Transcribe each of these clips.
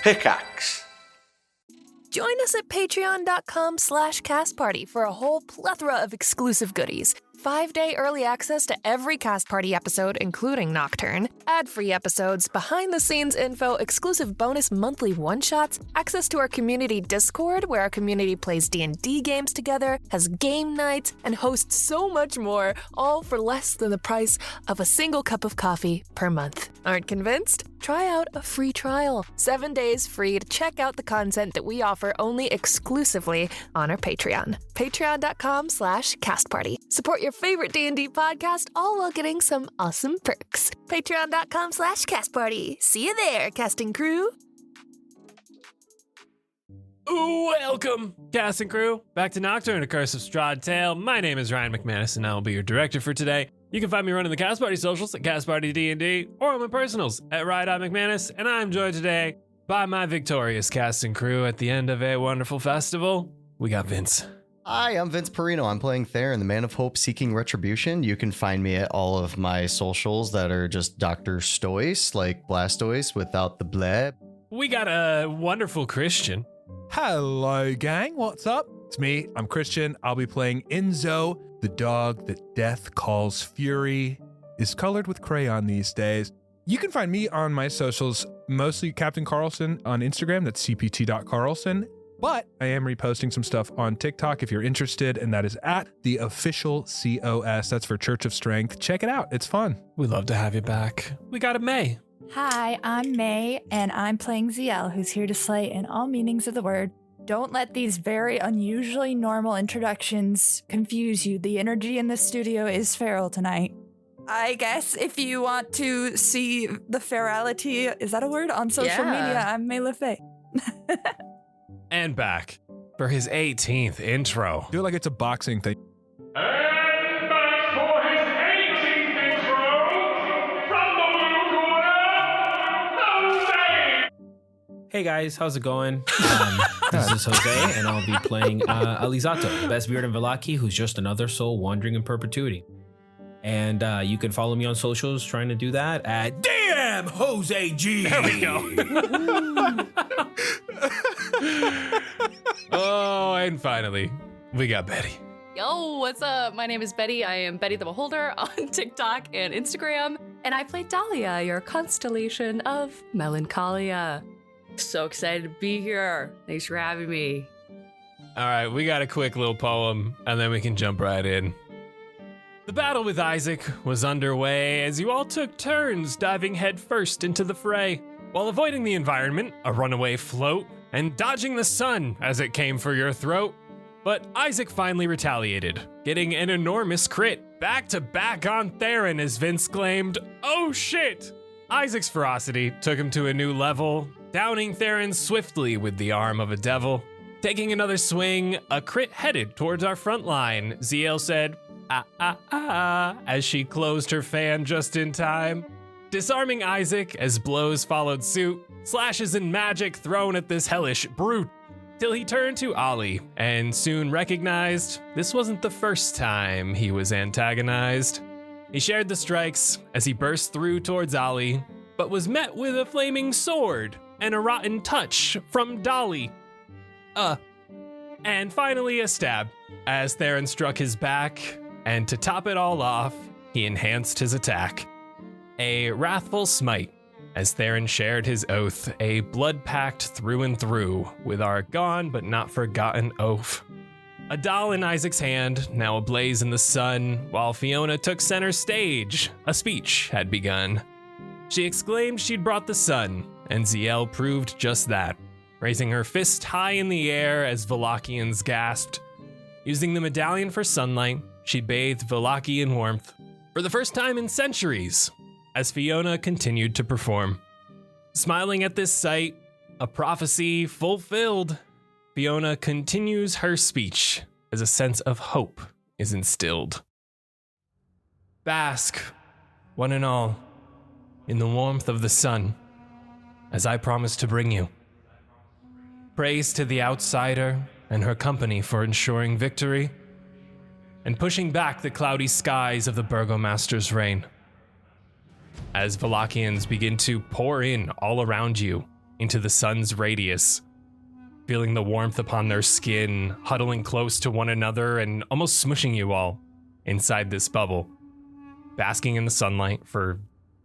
Pickaxe. Join us at patreon.com/castparty for a whole plethora of exclusive goodies. 5-day early access to every Cast Party episode, including Nocturne, ad-free episodes, behind-the-scenes info, exclusive bonus monthly one-shots, access to our community Discord, where our community plays D&D games together, has game nights, and hosts so much more, all for less than the price of a single cup of coffee per month. Aren't convinced? Try out a free trial. 7 days free to check out the content that we offer only exclusively on our Patreon. Patreon.com/castparty. Support your favorite D&D podcast, all while getting some awesome perks. Patreon.com/castparty. See you there, casting crew. Welcome, cast and crew, back to Nocturne, A Curse of Strahd Tale. My name is Ryan McManus, and I will be your director for today. You can find me running the Cast Party socials at Cast Party D&D, or on my personals at Ryan.McManus, and I'm joined today by my victorious cast and crew at the end of a wonderful festival. We got Vince. Hi, I'm Vince Perino. I'm playing Theren, the Man of Hope Seeking Retribution. You can find me at all of my socials that are just Dr. Stoice, like Blastoise without the bleb. We got a wonderful Christian. Hello, gang. What's up? It's me. I'm Christian. I'll be playing Enzo, the dog that death calls fury, is colored with crayon these days. You can find me on my socials, mostly Captain Carlson on Instagram. That's cpt.carlson. But I am reposting some stuff on TikTok if you're interested, and that is at the official COS. That's for Church of Strength. Check it out. It's fun. We'd love to have you back. We got a May. Hi, I'm May, and I'm playing Zielle, who's here to slay in all meanings of the word. Don't let these very unusually normal introductions confuse you. The energy in the studio is feral tonight. I guess if you want to see the ferality, is that a word, on social media, I'm May LaFay. And back for his 18th intro. Do it like it's a boxing thing. And back for his 18th intro, from the blue corner, Hawley! Hey guys, how's it going? This is Jose, and I'll be playing Alizzato, the best beard in Vallaki, who's just another soul wandering in perpetuity. And you can follow me on socials trying to do that at DM Jose G. There we go. Oh, and finally, we got Betty. Yo, what's up? My name is Betty. I am Betty the Beholder on TikTok and Instagram, and I play Dahlia, your constellation of melancholia. So excited to be here. Thanks for having me. All right, we got a quick little poem, and then we can jump right in. The battle with Isaac was underway as you all took turns diving headfirst into the fray, while avoiding the environment, a runaway float, and dodging the sun as it came for your throat. But Isaac finally retaliated, getting an enormous crit, back to back on Theren as Vince claimed, "Oh shit!" Isaac's ferocity took him to a new level, downing Theren swiftly with the arm of a devil. Taking another swing, a crit headed towards our front line, Zielle said, as she closed her fan just in time. Disarming Isaac as blows followed suit, slashes and magic thrown at this hellish brute, till he turned to Ollie and soon recognized this wasn't the first time he was antagonized. He shared the strikes as he burst through towards Ollie, but was met with a flaming sword and a rotten touch from Dahlia. And finally a stab as Theren struck his back, and to top it all off, he enhanced his attack. A wrathful smite as Theren shared his oath, a blood pact through and through with our gone but not forgotten oath. A doll in Isaac's hand, now ablaze in the sun, while Fiona took center stage, a speech had begun. She exclaimed she'd brought the sun, and Zielle proved just that, raising her fist high in the air as Vallakians gasped. Using the medallion for sunlight, she bathed Vallaki in warmth for the first time in centuries, as Fiona continued to perform. Smiling at this sight, a prophecy fulfilled, Fiona continues her speech as a sense of hope is instilled. Bask, one and all, in the warmth of the sun, as I promised to bring you. Praise to the outsider and her company for ensuring victory, and pushing back the cloudy skies of the Burgomaster's reign. As Vallakians begin to pour in all around you, into the sun's radius, feeling the warmth upon their skin, huddling close to one another and almost smushing you all inside this bubble, basking in the sunlight for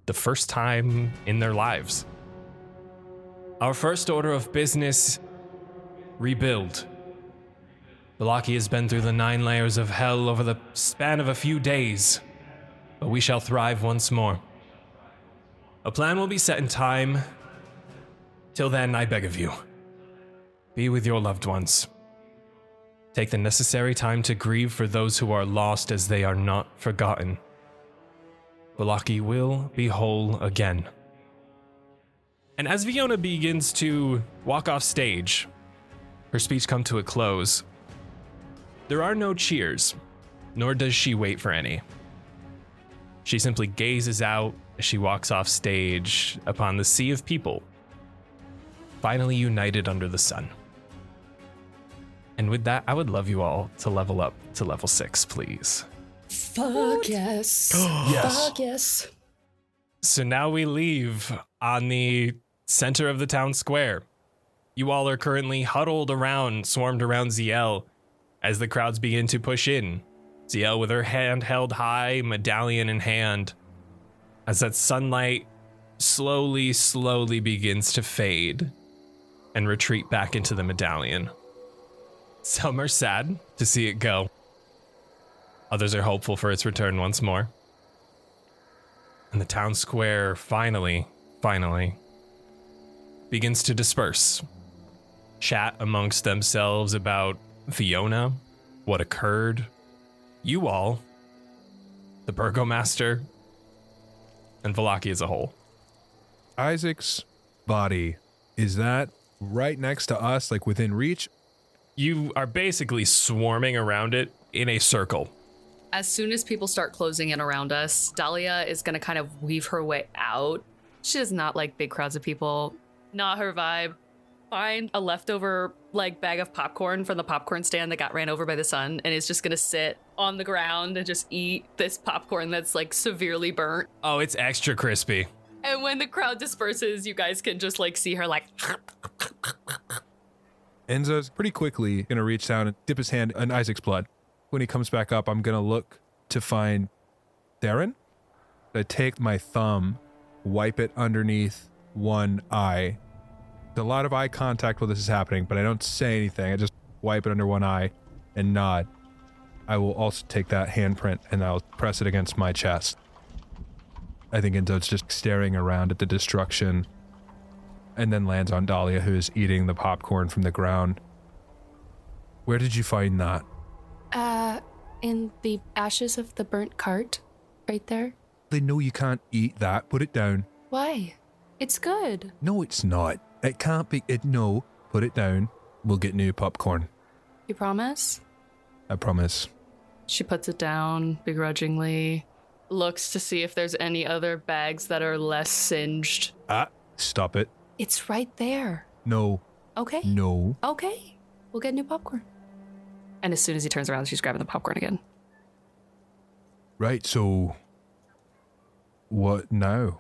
the first time in their lives. Our first order of business, rebuild. Vallaki has been through the 9 layers of hell over the span of a few days, but we shall thrive once more. A plan will be set in time. Till then, I beg of you, be with your loved ones. Take the necessary time to grieve for those who are lost, as they are not forgotten. Vallaki will be whole again. And as Fiona begins to walk off stage, her speech come to a close. There are no cheers, nor does she wait for any. She simply gazes out as she walks off stage upon the sea of people, finally united under the sun. And with that, I would love you all to level up to level 6, please. Fuck yes. Yes. Fuck yes. So now we leave on the center of the town square. You all are currently huddled around, swarmed around Zielle as the crowds begin to push in. Zielle with her hand held high, medallion in hand, as that sunlight slowly begins to fade and retreat back into the medallion. Some are sad to see it go. Others are hopeful for its return once more. And the town square finally begins to disperse. Chat amongst themselves about Fiona, what occurred, you all, the burgomaster, and Vallaki as a whole. Isaac's body, is that right next to us, like within reach? You are basically swarming around it in a circle. As soon as people start closing in around us, Dahlia is going to kind of weave her way out. She does not like big crowds of people. Not her vibe. Find a leftover bag of popcorn from the popcorn stand that got ran over by the sun and is just going to sit on the ground and just eat this popcorn that's severely burnt. Oh, it's extra crispy. And when the crowd disperses, you guys can just see her Enzo's pretty quickly going to reach down and dip his hand in Isaac's blood. When he comes back up, I'm going to look to find Theren. I take my thumb, wipe it underneath one eye. There's a lot of eye contact while this is happening, but I don't say anything. I just wipe it under one eye and nod. I will also take that handprint and I'll press it against my chest. I think Enzo's just staring around at the destruction and then lands on Dahlia, who is eating the popcorn from the ground. Where did you find that? In the ashes of the burnt cart, right there. They know you can't eat that. Put it down. Why? It's good. No, it's not. It can't be. No, put it down. We'll get new popcorn. You promise? I promise. She puts it down begrudgingly, looks to see if there's any other bags that are less singed. Stop it. It's right there. No. Okay. No. Okay. We'll get new popcorn. And as soon as he turns around, she's grabbing the popcorn again. Right, so what now?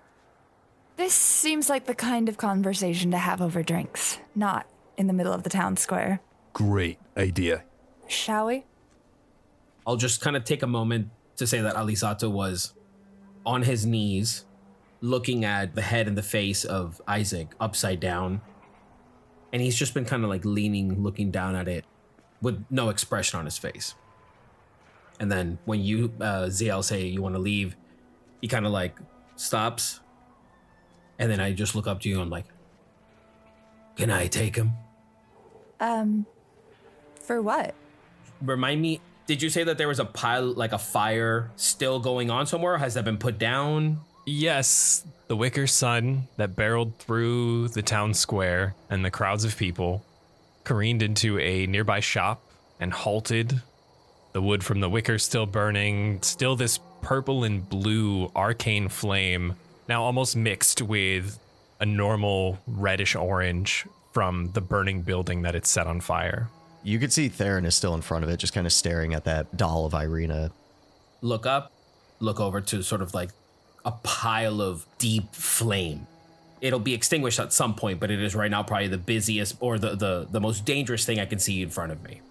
This seems like the kind of conversation to have over drinks, not in the middle of the town square. Great idea. Shall we? I'll just kind of take a moment to say that Alizzato was on his knees, looking at the head and the face of Isaac upside down. And he's just been kind of leaning, looking down at it with no expression on his face. And then when you, Zielle, say you want to leave, he kind of stops. And then I just look up to you and I'm can I take him? For what? Remind me, did you say that there was a pile, a fire still going on somewhere? Has that been put down? Yes, the wicker sun that barreled through the town square and the crowds of people careened into a nearby shop and halted. The wood from the wicker still burning, still this purple and blue arcane flame, now almost mixed with a normal reddish orange from the burning building that it's set on fire. You could see Theren is still in front of it, just kind of staring at that doll of Irina. Look up, look over to sort of a pile of deep flame it'll be extinguished at some point, but it is right now probably the busiest or the most dangerous thing I can see in front of me.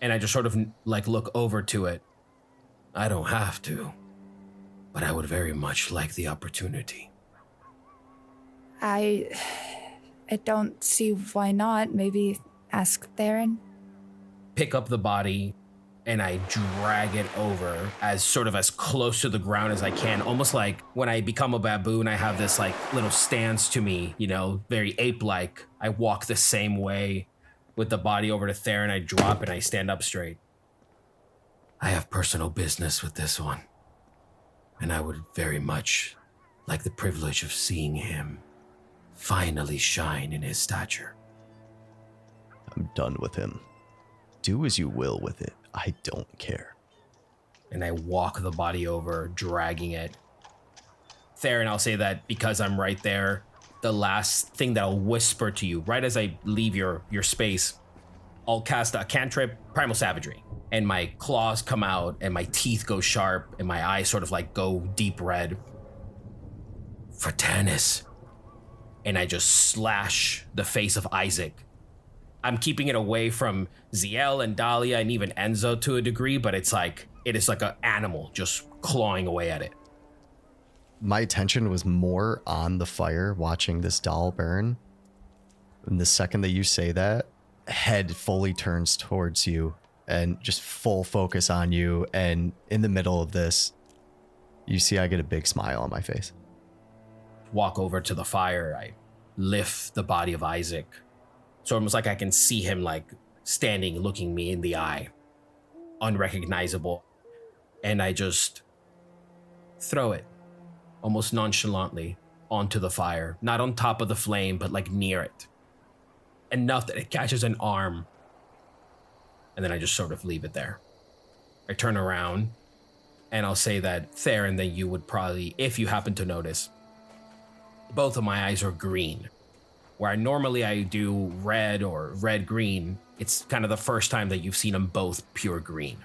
And I just sort of like look over to it. I don't have to, but I would very much like the opportunity. I don't see why not. Maybe ask Theren. Pick up the body and I drag it over as sort of as close to the ground as I can. Almost like when I become a baboon, I have this like little stance to me, you know, very ape-like. I walk the same way with the body over to Theren. I drop and I stand up straight. I have personal business with this one, and I would very much like the privilege of seeing him finally shine in his stature. I'm done with him. Do as you will with it. I don't care. And I walk the body over, dragging it. Theren, I'll say that because I'm right there, the last thing that I'll whisper to you, right as I leave your space, I'll cast a cantrip, Primal Savagery. And my claws come out, and my teeth go sharp, and my eyes sort of like go deep red. Fraternis. And I just slash the face of Isaac. I'm keeping it away from Zielle and Dahlia and even Enzo to a degree, but it is like an animal just clawing away at it. My attention was more on the fire, watching this doll burn. And the second that you say that, head fully turns towards you and just full focus on you. And in the middle of this, you see I get a big smile on my face. Walk over to the fire. I lift the body of Isaac. So almost like I can see him like standing, looking me in the eye, unrecognizable. And I just throw it almost nonchalantly onto the fire, not on top of the flame, but like near it. Enough that it catches an arm. And then I just sort of leave it there. I turn around and I'll say that Theren, that you would probably, if you happen to notice, both of my eyes are green. Where normally I do red or red-green, it's kind of the first time that you've seen them both pure green.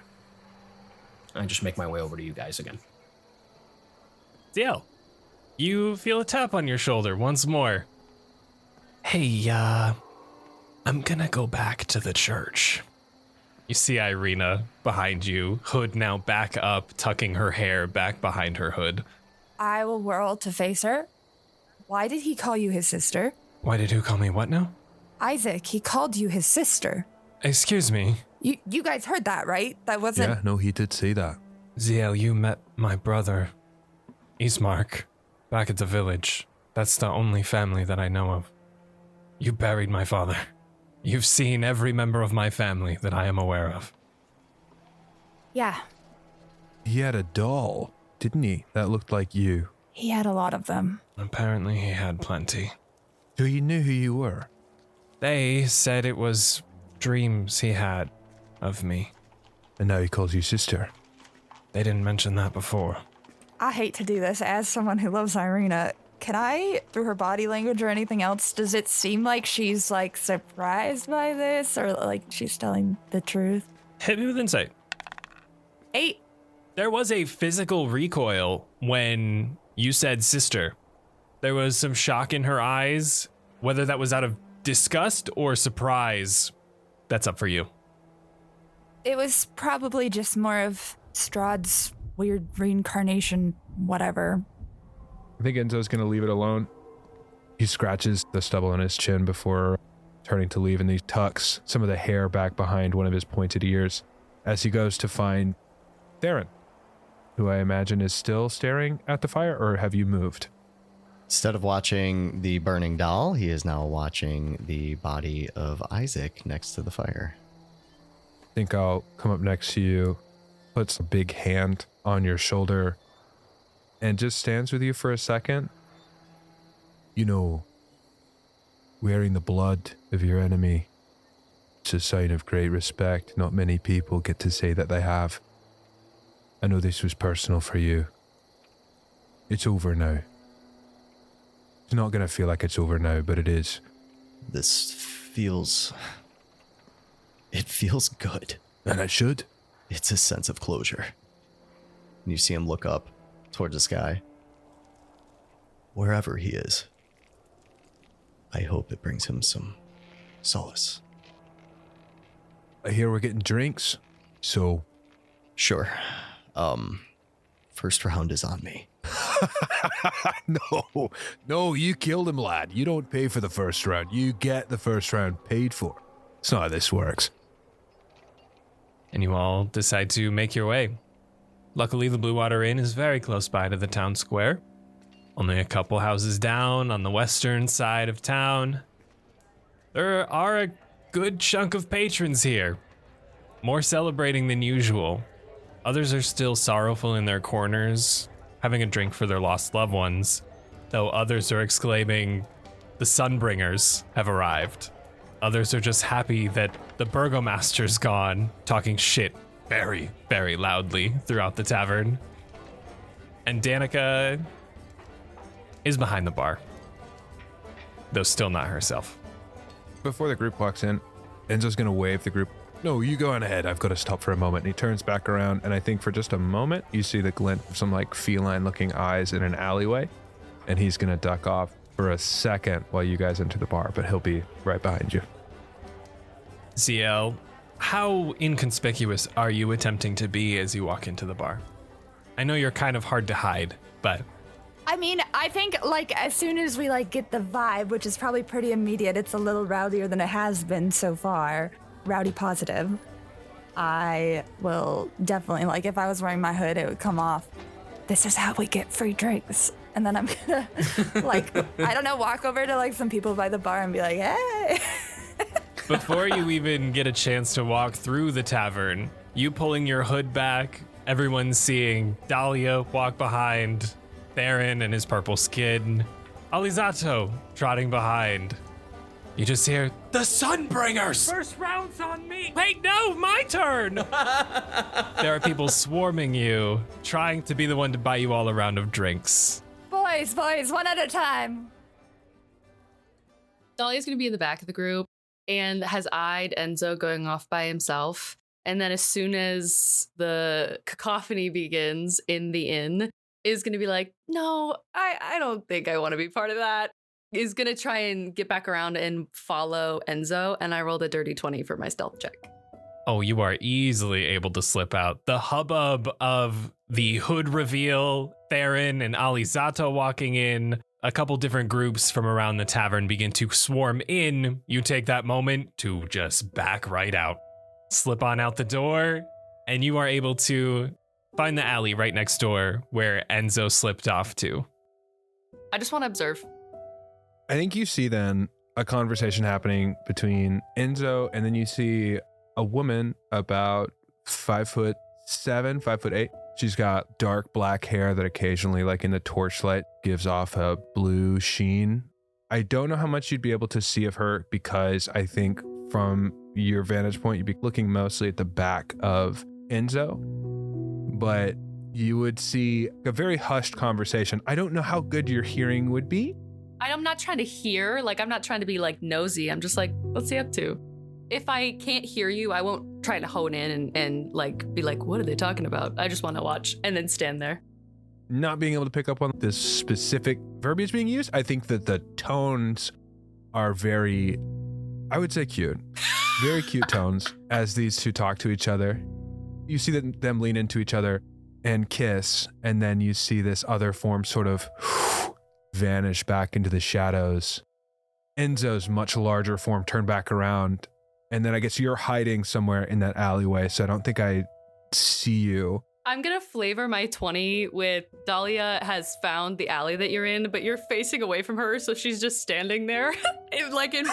I just make my way over to you guys again. Zielle, you feel a tap on your shoulder once more. Hey, I'm gonna go back to the church. You see Irina behind you, hood now back up, tucking her hair back behind her hood. I will whirl to face her. Why did he call you his sister? Why did who call me what now? Isaac, he called you his sister. Excuse me. You guys heard that, right? That wasn't... Yeah, no, he did say that. Zielle, you met my brother, Ismark, back at the village. That's the only family that I know of. You buried my father. You've seen every member of my family that I am aware of. Yeah. He had a doll, didn't he? That looked like you. He had a lot of them. Apparently he had plenty. So he knew who you were? They said it was dreams he had of me. And now he calls you sister. They didn't mention that before. I hate to do this as someone who loves Irina. Can I, through her body language or anything else, does it seem like she's like surprised by this or like she's telling the truth? Hit me with insight. 8. There was a physical recoil when you said sister. There was some shock in her eyes, whether that was out of disgust or surprise. That's up for you. It was probably just more of Strahd's weird reincarnation, whatever. I think Enzo's going to leave it alone. He scratches the stubble on his chin before turning to leave, and he tucks some of the hair back behind one of his pointed ears as he goes to find Theren, who I imagine is still staring at the fire, or have you moved? Instead of watching the burning doll, he is now watching the body of Isaac next to the fire. I think I'll come up next to you, puts a big hand on your shoulder, and just stands with you for a second. You know, wearing the blood of your enemy, it's a sign of great respect. Not many people get to say that they have. I know this was personal for you. It's over now. It's not going to feel like it's over now, but it is. This feels... It feels good. And it should. It's a sense of closure. And you see him look up towards the sky. Wherever he is, I hope it brings him some solace. I hear we're getting drinks, so... Sure. First round is on me. No, you killed him, lad. You don't pay for the first round. You get the first round paid for. It's not how this works. And you all decide to make your way. Luckily, the Blue Water Inn is very close by to the town square. Only a couple houses down on the western side of town. There are a good chunk of patrons here, more celebrating than usual. Others are still sorrowful in their corners, having a drink for their lost loved ones, though others are exclaiming, the Sunbringers have arrived. Others are just happy that the burgomaster's gone, talking shit very, very loudly throughout the tavern. And Danica is behind the bar, though still not herself. Before the group walks in, Enzo's going to wave the group. No, you go on ahead. I've got to stop for a moment. And he turns back around, and I think for just a moment, you see the glint of some like feline-looking eyes in an alleyway, and he's going to duck off for a second while you guys enter the bar, but he'll be right behind you. Zielle, how inconspicuous are you attempting to be as you walk into the bar? I know you're kind of hard to hide, but... I mean, I think, like, as soon as we, like, get the vibe, which is probably pretty immediate, it's a little rowdier than it has been so far. Rowdy positive. I will definitely, like, if I was wearing my hood, it would come off. This is how we get free drinks. And then I'm gonna, like, I don't know, walk over to, like, some people by the bar and be like, hey. Before you even get a chance to walk through the tavern, you pulling your hood back, everyone's seeing Dahlia walk behind, Theren and his purple skin, Alizzato trotting behind. You just hear, the Sunbringers! First round's on me. Wait, no, my turn! There are people swarming you, trying to be the one to buy you all a round of drinks. Boys, one at a time. Dahlia's gonna be in the back of the group and has eyed Enzo going off by himself. And then as soon as the cacophony begins in the inn, is gonna be like, no, I don't think I want to be part of that. Is gonna try and get back around and follow Enzo, and I rolled a dirty 20 for my stealth check. Oh, you are easily able to slip out. The hubbub of the hood reveal, Theren and Alizzato walking in, a couple different groups from around the tavern begin to swarm in. You take that moment to just back right out. Slip on out the door, and you are able to find the alley right next door where Enzo slipped off to. I just want to observe. I think you see then a conversation happening between Enzo, and then you see a woman about 5'7", 5'8". She's got dark black hair that occasionally, like in the torchlight, gives off a blue sheen. I don't know how much you'd be able to see of her because I think from your vantage point, you'd be looking mostly at the back of Enzo, but you would see a very hushed conversation. I don't know how good your hearing would be. I'm not trying to hear, like, I'm not trying to be like nosy. I'm just like, what's he up to? If I can't hear you, I won't try to hone in and like be like, what are they talking about? I just want to watch and then stand there. Not being able to pick up on this specific verbiage being used, I think that the tones are very, I would say cute. Very cute tones as these two talk to each other. You see them lean into each other and kiss, and then you see this other form sort of vanish back into the shadows. Enzo's much larger form turned back around, and then I guess you're hiding somewhere in that alleyway, so I don't think I see you. I'm gonna flavor my 20 with Dahlia has found the alley that you're in, but you're facing away from her, so she's just standing there, like in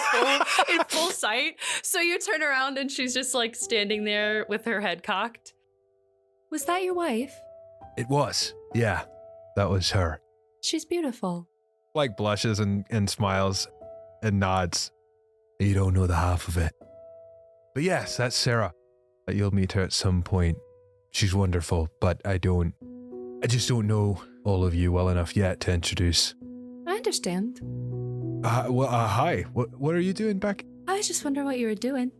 full sight. So you turn around and she's just like standing there with her head cocked. Was that your wife? It was. Yeah, that was her. She's beautiful. Like blushes and smiles and nods. You don't know the half of it. But yes, that's Sarah. You'll meet her at some point. She's wonderful, but I just don't know all of you well enough yet to introduce. I understand. Hi. What are you doing back? I was just wondering what you were doing.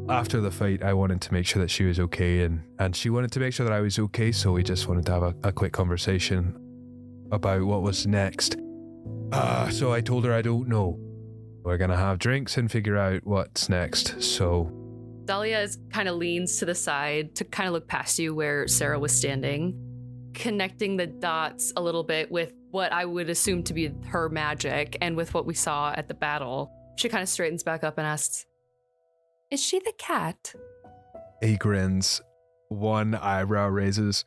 After the fight, I wanted to make sure that she was okay, and she wanted to make sure that I was okay, so we just wanted to have a quick conversation about what was next. So I told her I don't know. We're going to have drinks and figure out what's next. So Dahlia kind of leans to the side to kind of look past you where Sarah was standing, connecting the dots a little bit with what I would assume to be her magic and with what we saw at the battle. She kind of straightens back up and asks, "Is she the cat?" he grins, one eyebrow raises.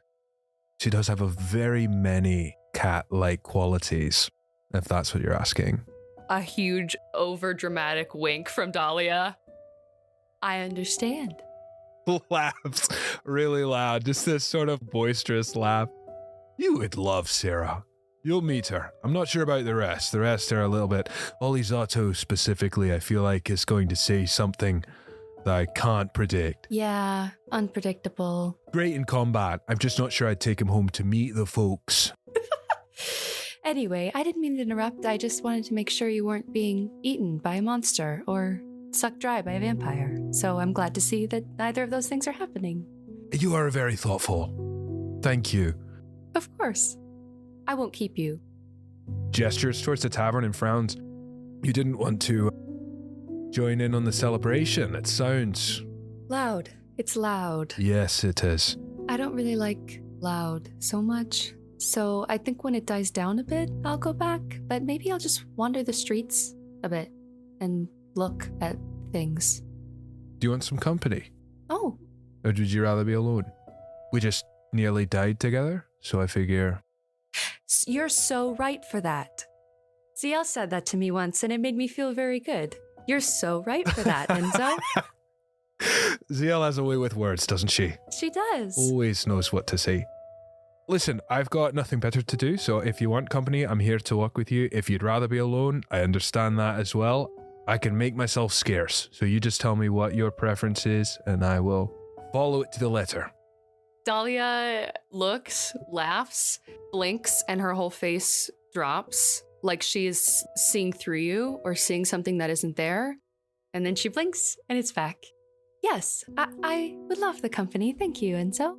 She does have a very many cat-like qualities, if that's what you're asking. A huge, over-dramatic wink from Dahlia. I understand. Laughs really loud, just this sort of boisterous laugh. You would love Sarah. You'll meet her. I'm not sure about the rest. The rest are a little bit... Alizzato specifically, I feel like, is going to say something that I can't predict. Yeah, unpredictable. Great in combat. I'm just not sure I'd take him home to meet the folks. Anyway, I didn't mean to interrupt. I just wanted to make sure you weren't being eaten by a monster or sucked dry by a vampire. So I'm glad to see that neither of those things are happening. You are very thoughtful. Thank you. Of course. I won't keep you. Gestures towards the tavern and frowns. You didn't want to join in on the celebration. It sounds... Loud. It's loud. Yes, it is. I don't really like loud so much. So I think when it dies down a bit, I'll go back. But maybe I'll just wander the streets a bit and look at things. Do you want some company? Oh. Or would you rather be alone? We just nearly died together, so I figure... You're so right for that. Zielle said that to me once, and it made me feel very good. You're so right for that, Enzo. Zielle has a way with words, doesn't she? She does. Always knows what to say. Listen, I've got nothing better to do, so if you want company, I'm here to walk with you. If you'd rather be alone, I understand that as well. I can make myself scarce, so you just tell me what your preference is, and I will follow it to the letter. Dahlia looks, laughs, blinks, and her whole face drops like she is seeing through you or seeing something that isn't there. And then she blinks and it's back. Yes, I would love the company. Thank you, Enzo.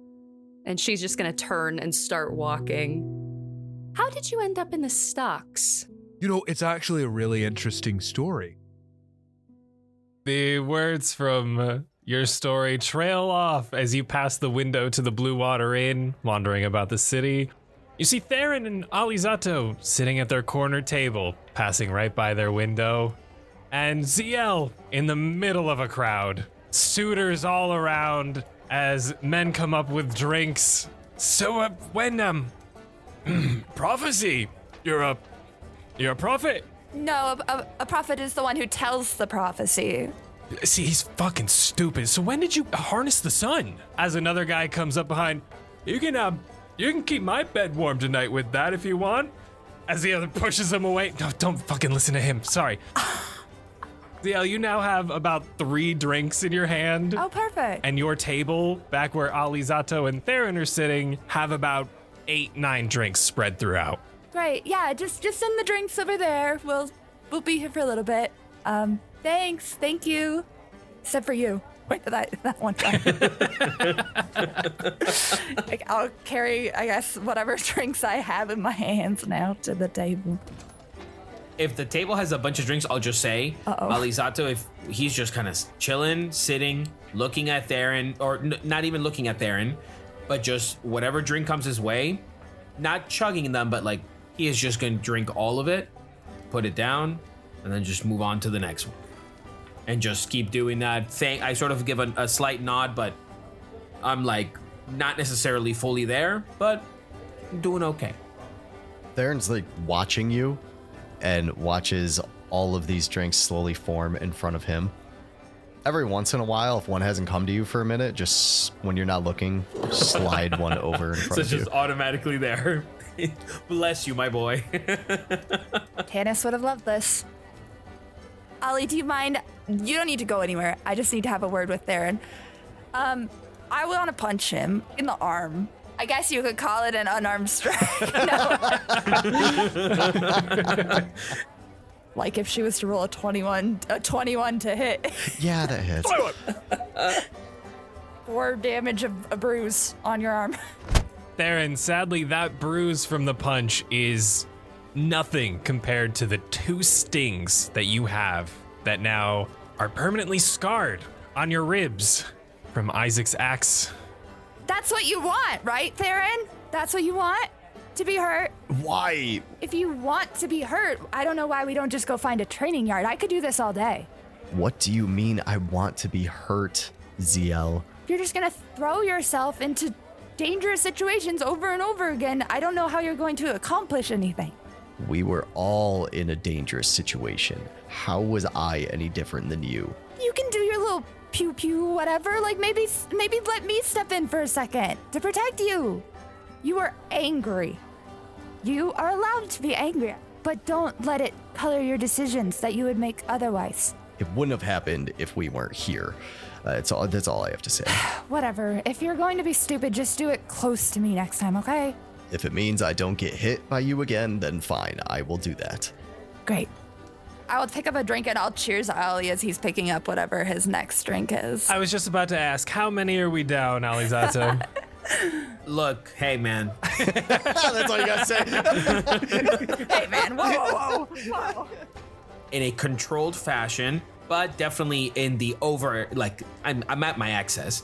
And she's just going to turn and start walking. How did you end up in the stocks? You know, it's actually a really interesting story. The words from your story trail off as you pass the window to the Blue Water Inn, wandering about the city. You see Theren and Alizzato sitting at their corner table, passing right by their window. And Zielle in the middle of a crowd. Suitors all around as men come up with drinks. So when prophecy, you're a prophet. No, a prophet is the one who tells the prophecy. See, he's fucking stupid. So when did you harness the sun? As another guy comes up behind, you can keep my bed warm tonight with that if you want. As the other pushes him away. No, don't fucking listen to him. Sorry. Zielle, you now have about 3 drinks in your hand. Oh, perfect. And your table, back where Alizzato and Theren are sitting, have about 8-9 drinks spread throughout. Great. Yeah, just send the drinks over there. We'll be here for a little bit. Thanks. Thank you. Except for you. Wait, that one time. Like, I'll carry, I guess, whatever drinks I have in my hands now to the table. If the table has a bunch of drinks, I'll just say, Alizzato, if he's just kind of chilling, sitting, looking at Theren, or not even looking at Theren, but just whatever drink comes his way, not chugging them, but like he is just going to drink all of it, put it down, and then just move on to the next one. And just keep doing that thing. I sort of give a slight nod, but I'm like not necessarily fully there, but I'm doing okay. Theron's like watching you and watches all of these drinks slowly form in front of him. Every once in a while, if one hasn't come to you for a minute, just when you're not looking, slide one over in front So of it's you. just automatically there. Bless you, my boy. Tannis would have loved this. Ollie, do you mind? You don't need to go anywhere. I just need to have a word with Theren. I want to punch him in the arm. I guess you could call it an unarmed strike. No. Like if she was to roll a 21 to hit. Yeah, that hits. 4 damage of a bruise on your arm. Theren, sadly, that bruise from the punch is nothing compared to the 2 stings that you have that now are permanently scarred on your ribs from Isaac's axe. That's what you want, right, Theren? That's what you want? To be hurt? Why? If you want to be hurt, I don't know why we don't just go find a training yard. I could do this all day. What do you mean I want to be hurt, Zielle? You're just gonna throw yourself into dangerous situations over and over again. I don't know how you're going to accomplish anything. We were all in a dangerous situation. How was I any different than you? You can do your little pew pew whatever. Like maybe let me step in for a second to protect you. You are angry. You are allowed to be angry, but don't let it color your decisions that you would make otherwise. It wouldn't have happened if we weren't here. That's all I have to say. Whatever. If you're going to be stupid, just do it close to me next time, okay? If it means I don't get hit by you again, then fine, I will do that. Great. I will pick up a drink and I'll cheers Ali as he's picking up whatever his next drink is. I was just about to ask, how many are we down, Alizzato? Look, hey man. That's all you gotta say. Hey man, whoa. In a controlled fashion, but definitely in the I'm at my excess.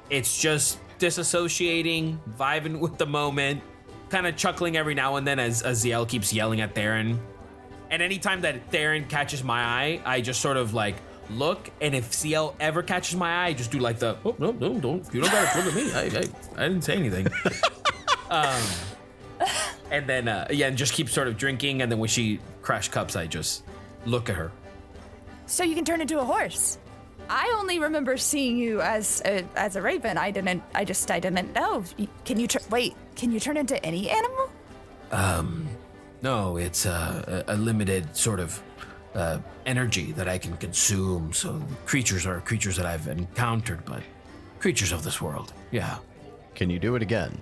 It's just disassociating, vibing with the moment, kind of chuckling every now and then as Zielle keeps yelling at Theren. And anytime that Theren catches my eye, I just sort of like look, and if Zielle ever catches my eye, I just do like the, oh, no, don't, you don't gotta look at me. I didn't say anything. And then, and just keep sort of drinking, and then when she crash cups, I just look at her. So you can turn into a horse. I only remember seeing you as a raven. I didn't know. Can you turn into any animal? No, it's a limited sort of energy that I can consume. So creatures are creatures that I've encountered, but creatures of this world. Yeah. Can you do it again?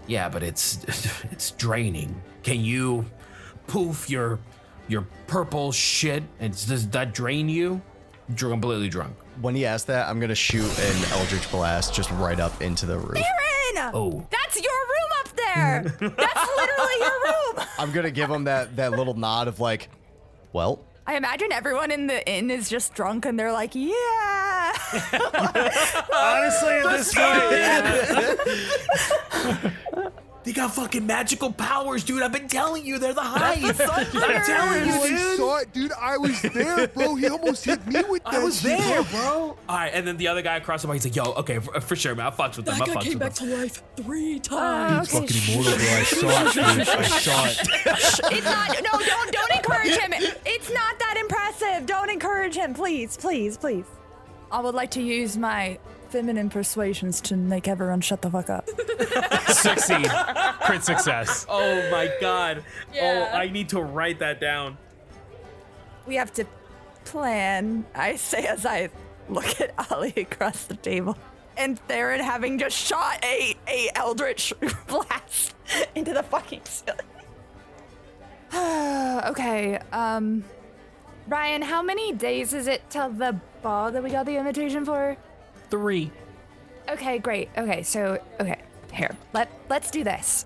Yeah, but it's draining. Can you poof your purple shit, and does that drain you? You're completely drunk. When he asked that, I'm gonna shoot an Eldritch Blast just right up into the roof. Theren! Oh. That's your room up there! That's literally your room! I'm gonna give him that little nod of like, well. I imagine everyone in the inn is just drunk and they're like, yeah! Honestly, at this point, yeah. They got fucking magical powers, dude. I've been telling you, they're the highest. I'm telling you, I dude. saw it, dude. I was there, bro. He almost hit me with that I was shit. there, bro. All right, and then the other guy across the bar, he's like, yo, okay, for sure, man. I fucks with them. That guy came back to life 3 He's times. fucking immortal, bro. I saw it, dude. I saw it. It's not, no, don't encourage him. It's not that impressive. Don't encourage him, please. I would like to use my feminine persuasions to make everyone shut the fuck up. Succeed. Crit success. Oh my god. Yeah. Oh, I need to write that down. We have to plan, I say as I look at Ali across the table. And Theren having just shot a Eldritch Blast into the fucking ceiling. Okay, Ryan, how many days is it till the ball that we got the invitation for? 3. Okay, great. Okay, here. Let's do this.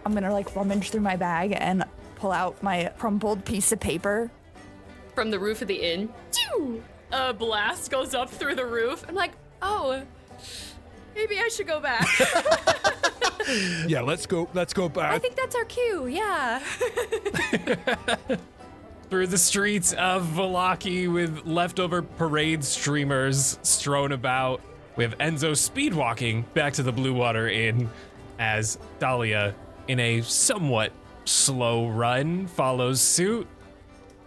I'm gonna like rummage through my bag and pull out my crumpled piece of paper. From the roof of the inn, a blast goes up through the roof. I'm like, oh, maybe I should go back. Yeah, let's go I back. think that's our cue, yeah. Through the streets of Vallaki with leftover parade streamers strewn about. We have Enzo speed walking back to the Blue Water Inn as Dahlia, in a somewhat slow run, follows suit.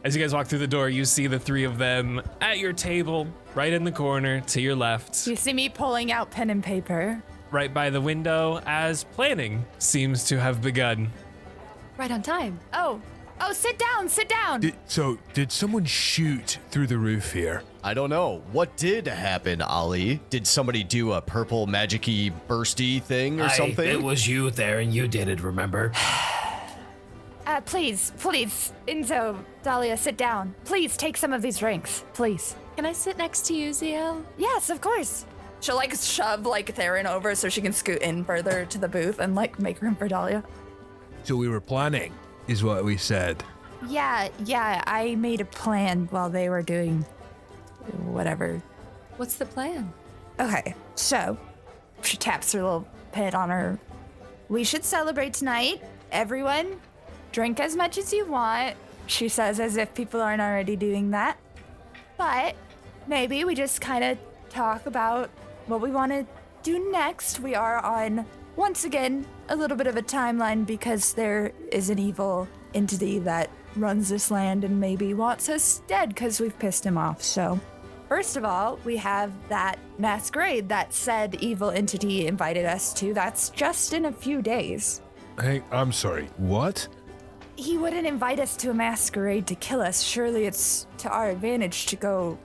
As you guys walk through the door, you see the 3 of them at your table, right in the corner to your left, You see me pulling out pen and paper. right by the window, as planning seems to have begun. Right on time. Oh, sit down. Did someone shoot through the roof here? I don't know. What did happen, Ali? Did somebody do a purple magic-y bursty thing or something? It was you there, and you did it, remember? Please, Enzo, Dahlia, sit down. Please take some of these drinks, please. Can I sit next to you, Zielle? Yes, of course. She'll like shove like Theren over so she can scoot in further to the booth and like make room for Dahlia. So we were planning. is what we said. Yeah, I made a plan while they were doing whatever. What's the plan? Okay, so she taps her little pad on her. We should celebrate tonight. Everyone, drink as much as you want, she says, as if people aren't already doing that. But maybe we just kind of talk about what we want to do next. We are on, once again, a little bit of a timeline because there is an evil entity that runs this land and maybe wants us dead because we've pissed him off. So, first of all, we have that masquerade that said evil entity invited us to. That's just in a few days. Hey, I'm sorry, what? He wouldn't invite us to a masquerade to kill us. Surely it's to our advantage to go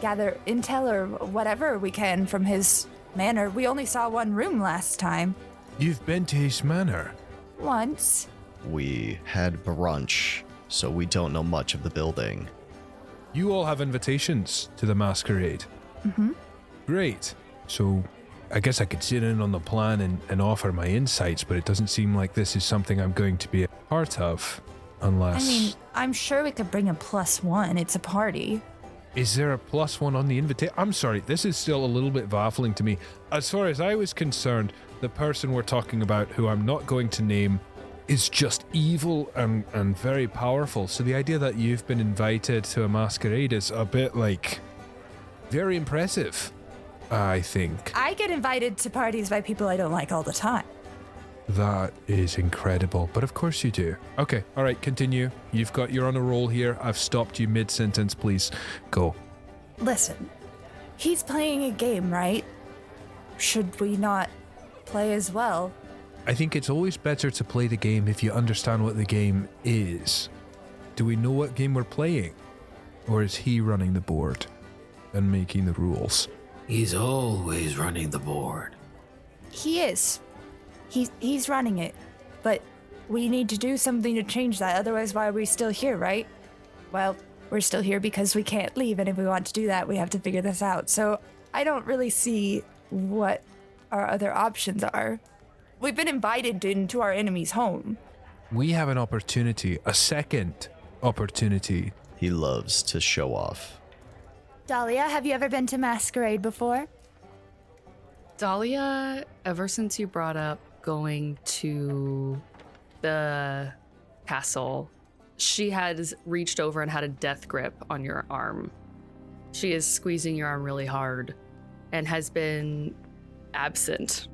gather intel or whatever we can from his manor. We only saw one room last time. You've been to his manor? Once. We had brunch, so we don't know much of the building. You all have invitations to the masquerade. Mm-hmm. Great. So I guess I could sit in on the plan and offer my insights, but it doesn't seem like this is something I'm going to be a part of unless... I mean, I'm sure we could bring a +1. It's a party. Is there a +1 on the invitation? I'm sorry, this is still a little bit baffling to me. As far as I was concerned, the person we're talking about, who I'm not going to name, is just evil and very powerful. So the idea that you've been invited to a masquerade is a bit like very impressive, I think. I get invited to parties by people I don't like all the time. That is incredible, but of course you do. Okay, all right, continue. You're on a roll here. I've stopped you mid-sentence, please. Go. Listen, he's playing a game, right? Should we not play as well? I think it's always better to play the game if you understand what the game is. Do we know what game we're playing? Or is he running the board and making the rules? He's always running the board. He is. He's running it. But we need to do something to change that. Otherwise, why are we still here, right? Well, we're still here because we can't leave. And if we want to do that, we have to figure this out. So I don't really see what our other options are. We've been invited into our enemy's home. We have an opportunity, a second opportunity. He loves to show off. Dahlia, have you ever been to Masquerade before? Dahlia, ever since you brought up going to the castle, she has reached over and had a death grip on your arm. She is squeezing your arm really hard and has been absent.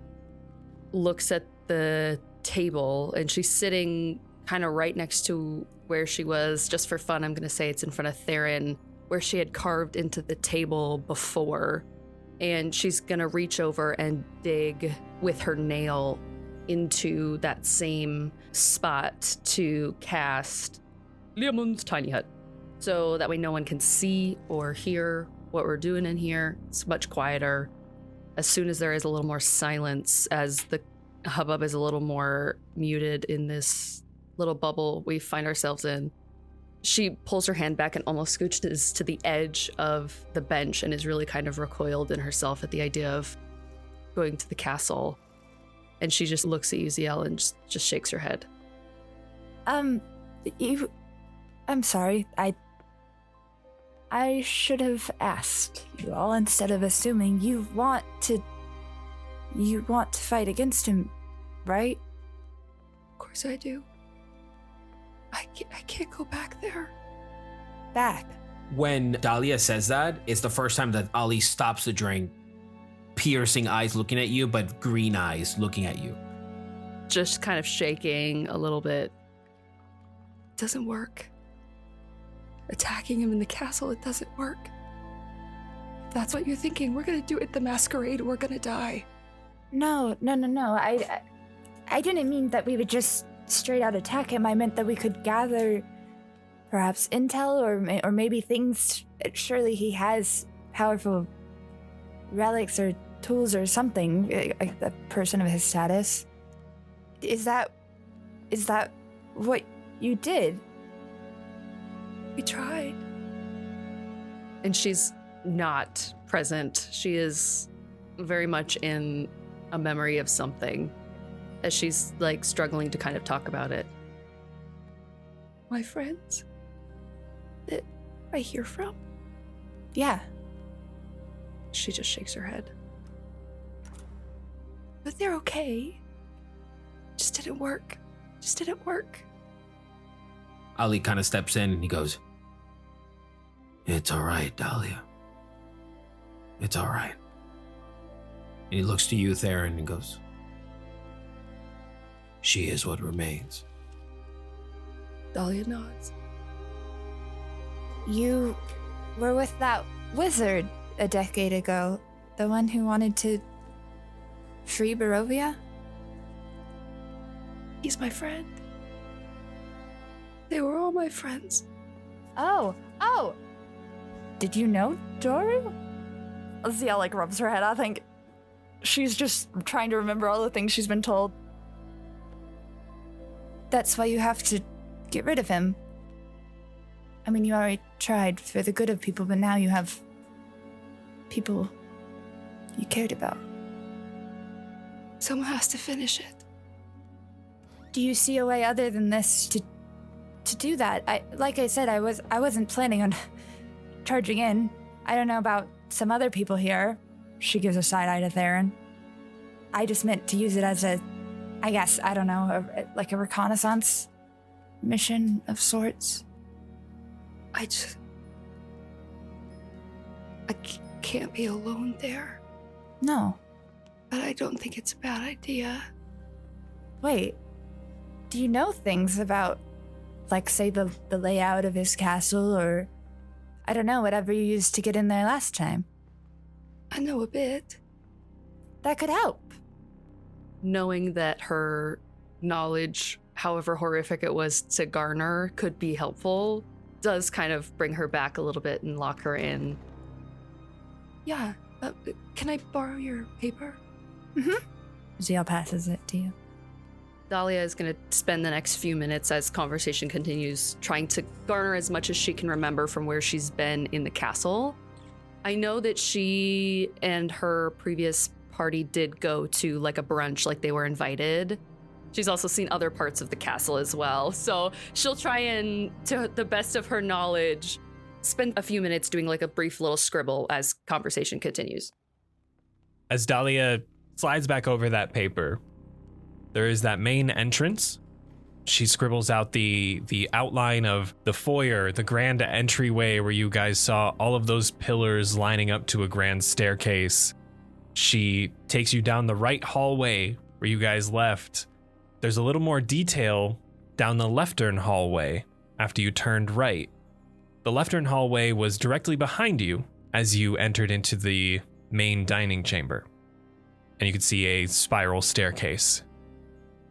Looks at the table and she's sitting kind of right next to where she was. Just for fun, I'm going to say it's in front of Theren, where she had carved into the table before. And she's going to reach over and dig with her nail into that same spot to cast Leomun's tiny hut. So that way no one can see or hear what we're doing in here. It's much quieter. As soon as there is a little more silence, as the hubbub is a little more muted in this little bubble we find ourselves in, she pulls her hand back and almost scooches to the edge of the bench and is really kind of recoiled in herself at the idea of going to the castle. And she just looks at you, Zielle, and just shakes her head. I'm sorry. I should have asked you all instead of assuming. You want to fight against him, right? Of course I do. I can't go back there. Back. When Dahlia says that, it's the first time that Ali stops the drink, piercing eyes looking at you, but green eyes looking at you. Just kind of shaking a little bit. It doesn't work. Attacking him in the castle, it doesn't work. If that's what you're thinking, we're gonna do it at the masquerade, we're gonna die. No. I didn't mean that we would just straight out attack him. I meant that we could gather perhaps intel or maybe things. Surely he has powerful relics or tools or something, a person of his status. Is that what you did? We tried. And she's not present. She is very much in a memory of something as she's like struggling to kind of talk about it. my friends that I hear from? Yeah. She just shakes her head. But they're okay. Just didn't work. Ali kind of steps in and he goes, "It's all right, Dahlia. It's all right." And he looks to you, Theren, and goes, "She is what remains." Dahlia nods. You were with that wizard a decade ago, the one who wanted to free Barovia? He's my friend. They were all my friends. Oh. Did you know Doru? Zielle like rubs her head. I think she's just trying to remember all the things she's been told. That's why you have to get rid of him. I mean, you already tried for the good of people, but now you have people you cared about. Someone has to finish it. Do you see a way other than this to do that? Like I said, I wasn't planning on charging in. I don't know about some other people here. She gives a side eye to Theren. I just meant to use it as a, I guess, I don't know, like a reconnaissance mission of sorts. I can't be alone there. No. But I don't think it's a bad idea. Wait, do you know things about, like, say, the layout of his castle, or, I don't know, whatever you used to get in there last time? I know a bit. That could help. Knowing that her knowledge, however horrific it was to garner, could be helpful, does kind of bring her back a little bit and lock her in. Yeah, can I borrow your paper? Mm-hmm. Zielle passes it to you. Dahlia is going to spend the next few minutes as conversation continues trying to garner as much as she can remember from where she's been in the castle. I know that she and her previous party did go to like a brunch, like they were invited. She's also seen other parts of the castle as well. So she'll try and, to the best of her knowledge, spend a few minutes doing like a brief little scribble as conversation continues. As Dahlia slides back over that paper, there is that main entrance. She scribbles out the outline of the foyer, the grand entryway where you guys saw all of those pillars lining up to a grand staircase. She takes you down the right hallway where you guys left. There's a little more detail down the left-turn hallway after you turned right. The left-turn hallway was directly behind you as you entered into the main dining chamber. And you could see a spiral staircase.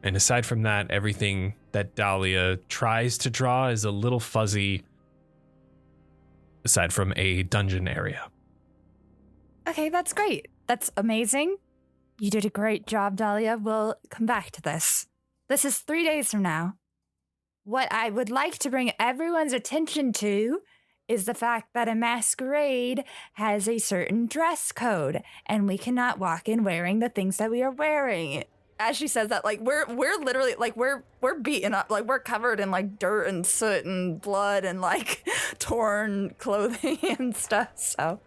And aside from that, everything that Dahlia tries to draw is a little fuzzy, aside from a dungeon area. Okay, that's great. That's amazing. You did a great job, Dahlia. We'll come back to this. This is 3 days from now. What I would like to bring everyone's attention to is the fact that a masquerade has a certain dress code, and we cannot walk in wearing the things that we are wearing. As she says that, like, we're literally, like, we're beaten up, like, we're covered in, like, dirt and soot and blood and, like, torn clothing and stuff, so.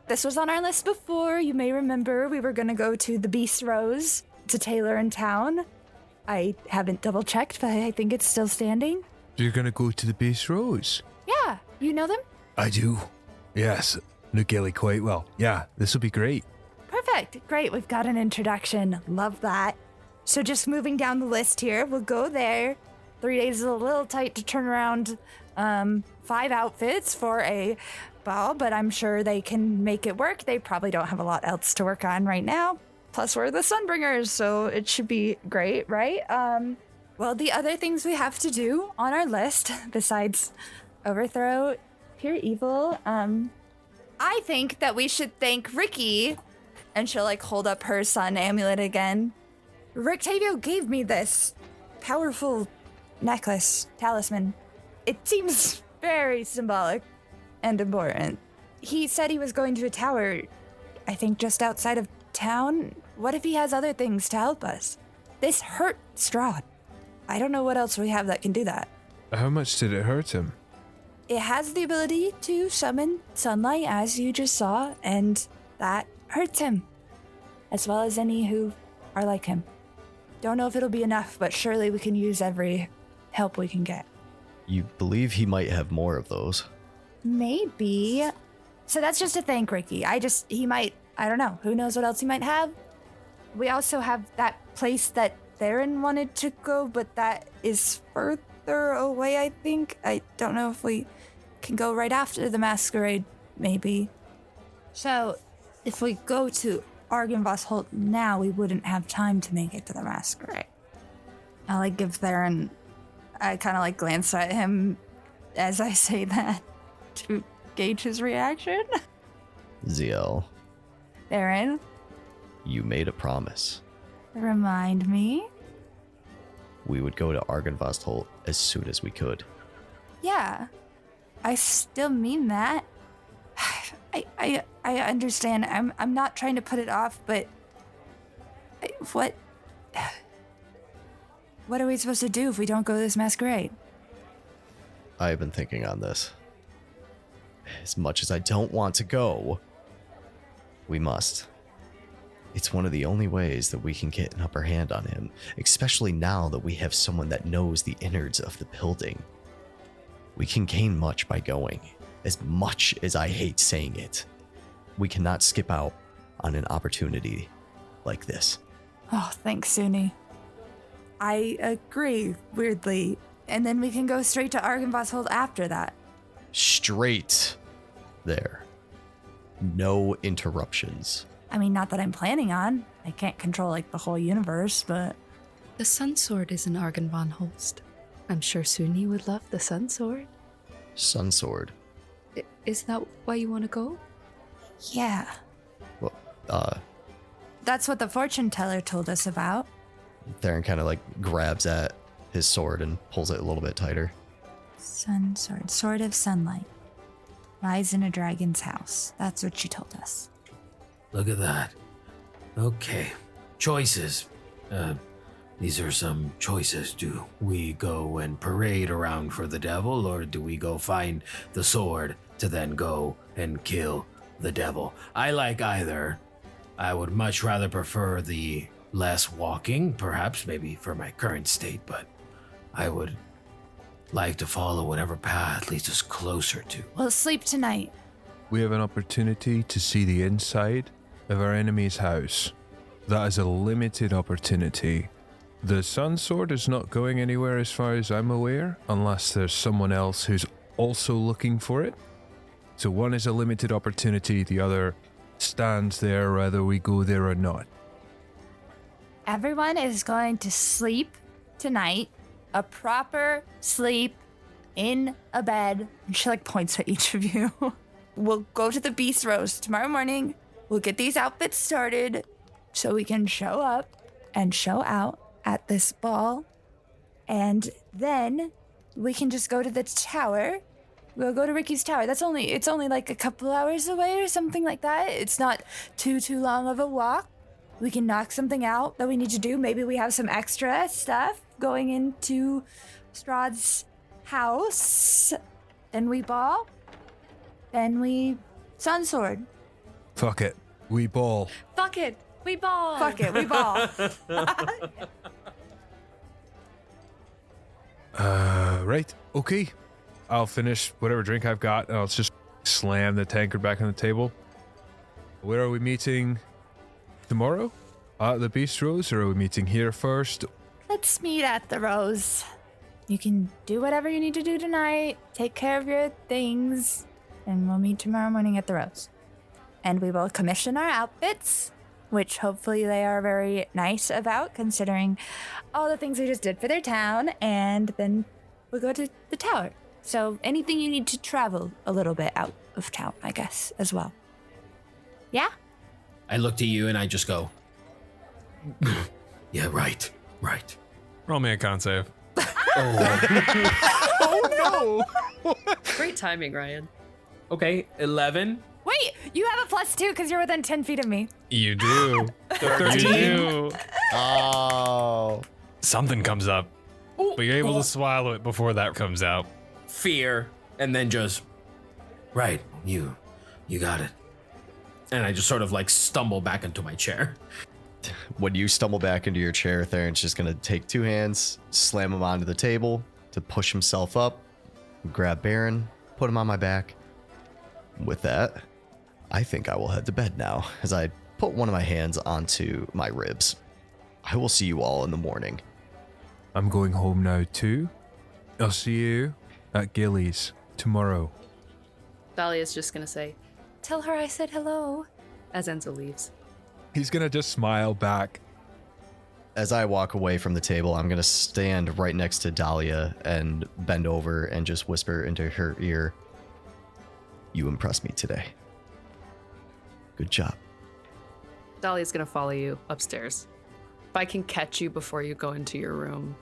This was on our list before. You may remember we were going to go to the Bistros to Taylor in town. I haven't double-checked, but I think it's still standing. You're gonna go to the Bistros? Yeah, you know them? I do. Yes, know Gilly quite well. Yeah, this will be great. Perfect. Great. We've got an introduction. Love that. So just moving down the list here, we'll go there. 3 days is a little tight to turn around 5 outfits for a ball, but I'm sure they can make it work. They probably don't have a lot else to work on right now. Plus, we're the Sunbringers, so it should be great, right? Well, the other things we have to do on our list, besides overthrow pure evil, I think that we should thank Ricky. And she'll, like, hold up her sun amulet again. Rictavio gave me this powerful necklace, talisman. It seems very symbolic and important. He said he was going to a tower, I think just outside of town. What if he has other things to help us? This hurt Strahd. I don't know what else we have that can do that. How much did it hurt him? It has the ability to summon sunlight, as you just saw, and that hurts him, as well as any who are like him. Don't know if it'll be enough, but surely we can use every help we can get. You believe he might have more of those? Maybe. So that's just a thank Ricky. He might, I don't know. Who knows what else he might have? We also have that place that Theren wanted to go, but that is further away, I think. I don't know if we can go right after the masquerade, maybe. So, if we go to Argynvost Holt now, we wouldn't have time to make it to the masquerade. I give Theren, I kind of glance at him as I say that to gauge his reaction. Zielle, Theren, you made a promise. remind me. We would go to Argynvost Holt as soon as we could. Yeah, I still mean that. I understand. I'm not trying to put it off, but what are we supposed to do if we don't go to this masquerade? I've been thinking on this. As much as I don't want to go, we must. It's one of the only ways that we can get an upper hand on him, especially now that we have someone that knows the innards of the building. We can gain much by going, as much as I hate saying it. We cannot skip out on an opportunity like this. Oh, thanks, Suni. I agree, weirdly. And then we can go straight to Argynvost Holt after that. Straight there. No interruptions. I mean, not that I'm planning on. I can't control, the whole universe, but... The Sun Sword is an Argynvost Holst. I'm sure Suni would love the Sun Sword. Sun Sword. Is that why you want to go? Yeah. Well, That's what the fortune teller told us about. Theren kind of grabs at his sword and pulls it a little bit tighter. Sun sword, sword of sunlight. Lies in a dragon's house. That's what she told us. Look at that. Okay. Choices. These are some choices. Do we go and parade around for the devil, or do we go find the sword to then go and kill the devil? I like either. I would much rather prefer the less walking, perhaps maybe for my current state, but I would like to follow whatever path leads us closer to. We'll sleep tonight. We have an opportunity to see the inside of our enemy's house. That is a limited opportunity. The Sun Sword is not going anywhere as far as I'm aware, unless there's someone else who's also looking for it. So one is a limited opportunity, the other stands there whether we go there or not. Everyone is going to sleep tonight. A proper sleep in a bed. And she points at each of you. We'll go to the bistros tomorrow morning. We'll get these outfits started so we can show up and show out at this ball. And then we can just go to the tower. We'll go to Ricky's tower. It's only a couple hours away or something like that. It's not too long of a walk. We can knock something out that we need to do. Maybe we have some extra stuff going into Strahd's house. Then we ball. Then we Sun Sword. Fuck it. We ball. Fuck it, we ball. Fuck it, we ball. Right. Okay. I'll finish whatever drink I've got and I'll just slam the tankard back on the table. Where are we meeting tomorrow? At the bistros, or are we meeting here first? Let's meet at the Rose. You can do whatever you need to do tonight. Take care of your things. And we'll meet tomorrow morning at the Rose. And we will commission our outfits, which hopefully they are very nice about, considering all the things we just did for their town. And then we'll go to the tower. So anything you need to travel a little bit out of town, I guess, as well. Yeah? I look to you and I just go, yeah, right. Roll me a con save. Oh no! Great timing, Ryan. Okay, 11. Wait, you have a +2 because you're within 10 feet of me. You do. 13. You do. Oh. Something comes up. but you're able to swallow it before that comes out. Fear, and then just, right, you got it. And I just sort of like stumble back into my chair. When you stumble back into your chair, Theron's just going to take 2 hands, slam him onto the table to push himself up, grab Baron, put him on my back. With that, I think I will head to bed now as I put one of my hands onto my ribs. I will see you all in the morning. I'm going home now too. I'll see you at Gilly's tomorrow. Dahlia's just gonna say, "Tell her I said hello," as Enzo leaves. He's gonna just smile back. As I walk away from the table, I'm going to stand right next to Dahlia and bend over and just whisper into her ear, "You impressed me today. Good job." Dahlia's gonna follow you upstairs. If I can catch you before you go into your room,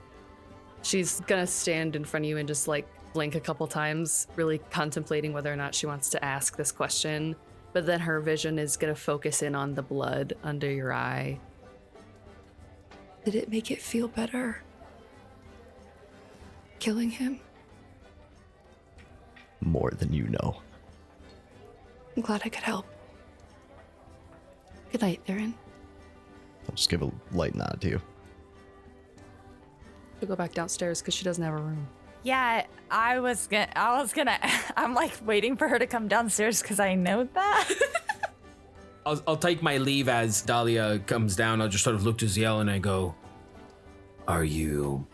she's gonna stand in front of you and just like blink a couple times, really contemplating whether or not she wants to ask this question. But then her vision is gonna focus in on the blood under your eye. Did it make it feel better? Killing him? More than you know. I'm glad I could help. Good night, Theren. I'll just give a light nod to you. She'll go back downstairs because she doesn't have a room. Yeah, I'm like waiting for her to come downstairs because I know that. I'll take my leave as Dahlia comes down. I'll just sort of look to Zielle and I go, "Are you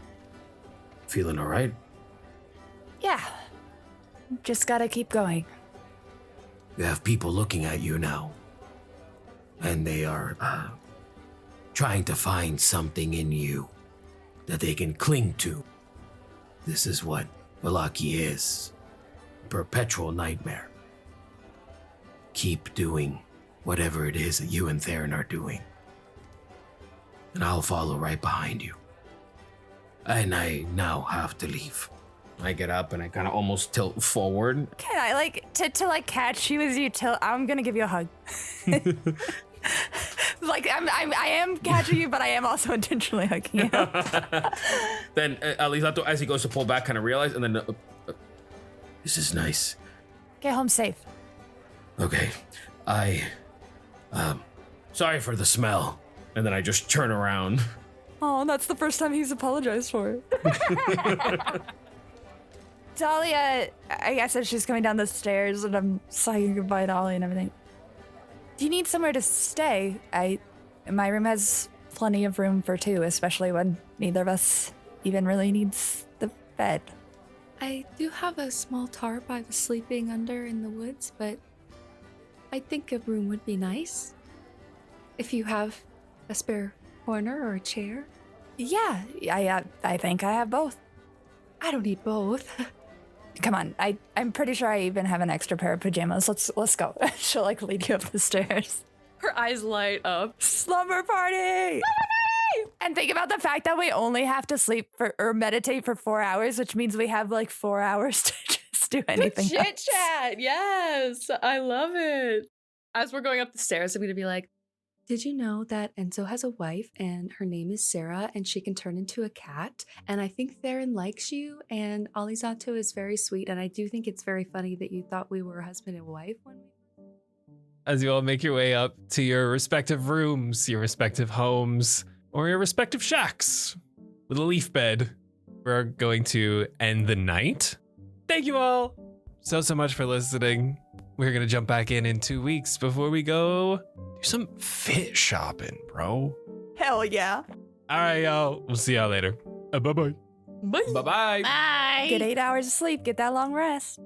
feeling all right?" Yeah. Just gotta keep going. You have people looking at you now. And they are trying to find something in you that they can cling to. This is what Vallaki is. A perpetual nightmare. Keep doing whatever it is that you and Theren are doing. And I'll follow right behind you. And I now have to leave. I get up and I kind of almost tilt forward. Can I like to like catch you as you tilt? I'm gonna give you a hug. Like I am catching you, but I am also intentionally hugging you. Then Alizzato, as he goes to pull back, kind of realize, and then this is nice. Get home safe. Okay, sorry for the smell. And then I just turn around. Oh, that's the first time he's apologized for it. Dahlia, I guess as she's coming down the stairs and I'm saying goodbye to Ollie and everything. Do you need somewhere to stay? My room has plenty of room for 2, especially when neither of us even really needs the bed. I do have a small tarp I was sleeping under in the woods, but I think a room would be nice. If you have a spare corner or a chair. Yeah, I think I have both. I don't need both. Come on, I'm pretty sure I even have an extra pair of pajamas. Let's go. She'll like lead you up the stairs. Her eyes light up. Slumber party! And think about the fact that we only have to sleep or meditate for 4 hours, which means we have like 4 hours to just do anything Chit else. chat, yes, I love it. As we're going up the stairs, I'm gonna be like, "Did you know that Enzo has a wife and her name is Sarah and she can turn into a cat? And I think Theren likes you and Alizzato is very sweet. And I do think it's very funny that you thought we were husband and wife when we..." As you all make your way up to your respective rooms, your respective homes, or your respective shacks with a leaf bed, we're going to end the night. Thank you all so much for listening. We're going to jump back in 2 weeks before we go do some fit shopping, bro. Hell yeah. All right, y'all. We'll see y'all later. Bye-bye. Bye-bye. Bye. Get 8 hours of sleep. Get that long rest.